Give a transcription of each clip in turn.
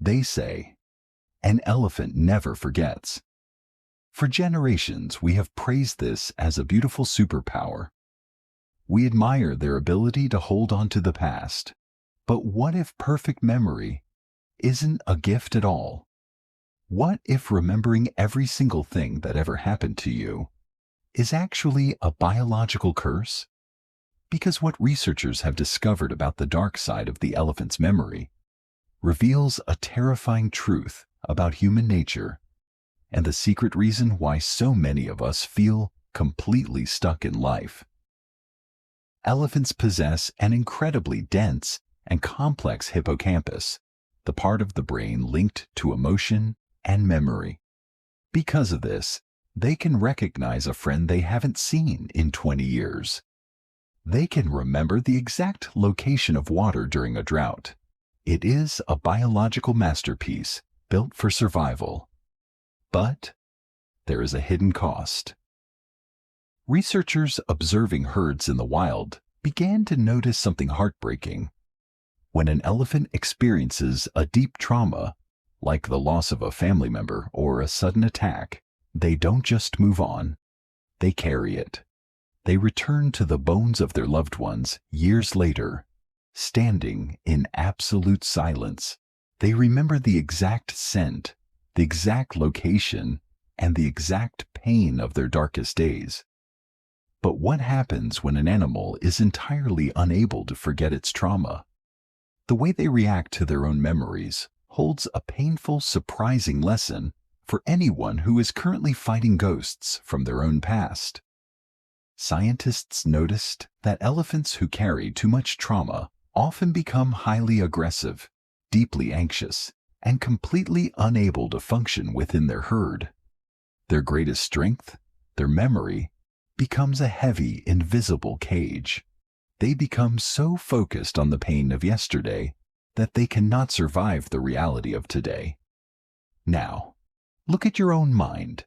They say, an elephant never forgets. For generations, we have praised this as a beautiful superpower. We admire their ability to hold on to the past. But what if perfect memory isn't a gift at all? What if remembering every single thing that ever happened to you is actually a biological curse? Because what researchers have discovered about the dark side of the elephant's memory reveals a terrifying truth about human nature and the secret reason why so many of us feel completely stuck in life. Elephants possess an incredibly dense and complex hippocampus, the part of the brain linked to emotion and memory. Because of this, they can recognize a friend they haven't seen in 20 years. They can remember the exact location of water during a drought. It is a biological masterpiece built for survival. But there is a hidden cost. Researchers observing herds in the wild began to notice something heartbreaking. When an elephant experiences a deep trauma, like the loss of a family member or a sudden attack, they don't just move on. They carry it. They return to the bones of their loved ones years later, standing in absolute silence. They remember the exact scent, the exact location, and the exact pain of their darkest days. But what happens when an animal is entirely unable to forget its trauma? The way they react to their own memories holds a painful, surprising lesson for anyone who is currently fighting ghosts from their own past. Scientists noticed that elephants who carry too much trauma often become highly aggressive, deeply anxious, and completely unable to function within their herd. Their greatest strength, their memory, becomes a heavy, invisible cage. They become so focused on the pain of yesterday that they cannot survive the reality of today. Now, look at your own mind.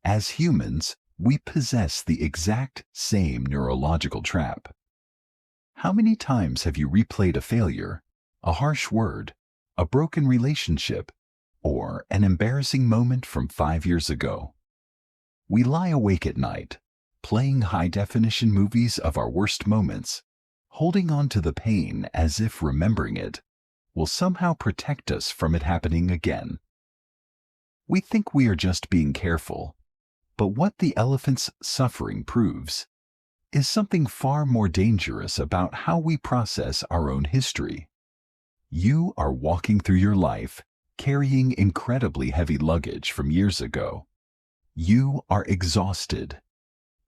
As humans, we possess the exact same neurological trap. How many times have you replayed a failure, a harsh word, a broken relationship, or an embarrassing moment from 5 years ago? We lie awake at night, playing high-definition movies of our worst moments, holding on to the pain as if remembering it will somehow protect us from it happening again. We think we are just being careful, but what the elephant's suffering proves is something far more dangerous about how we process our own history. You are walking through your life carrying incredibly heavy luggage from years ago. You are exhausted,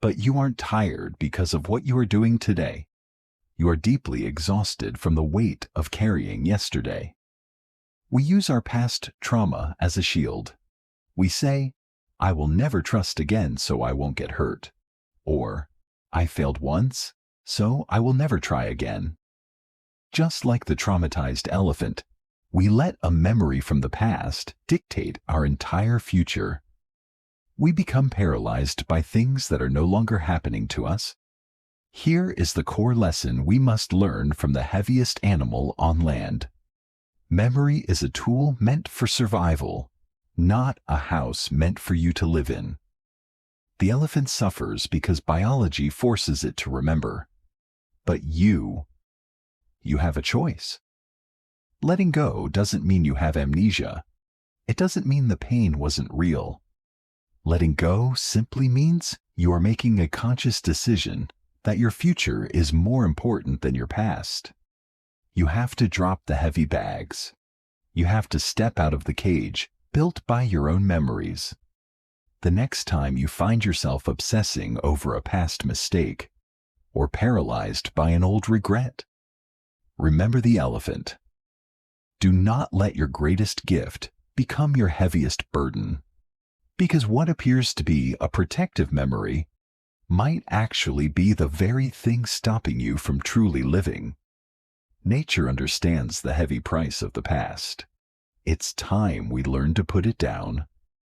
but you aren't tired because of what you are doing today. You are deeply exhausted from the weight of carrying yesterday. We use our past trauma as a shield. We say, I will never trust again so I won't get hurt. Or, I failed once, so I will never try again. Just like the traumatized elephant, we let a memory from the past dictate our entire future. We become paralyzed by things that are no longer happening to us. Here is the core lesson we must learn from the heaviest animal on land. Memory is a tool meant for survival, not a house meant for you to live in. The elephant suffers because biology forces it to remember. But you have a choice. Letting go doesn't mean you have amnesia. It doesn't mean the pain wasn't real. Letting go simply means you are making a conscious decision that your future is more important than your past. You have to drop the heavy bags. You have to step out of the cage built by your own memories. The next time you find yourself obsessing over a past mistake or paralyzed by an old regret, remember the elephant. Do not let your greatest gift become your heaviest burden, because what appears to be a protective memory might actually be the very thing stopping you from truly living. Nature understands the heavy price of the past. It's time we learn to put it down.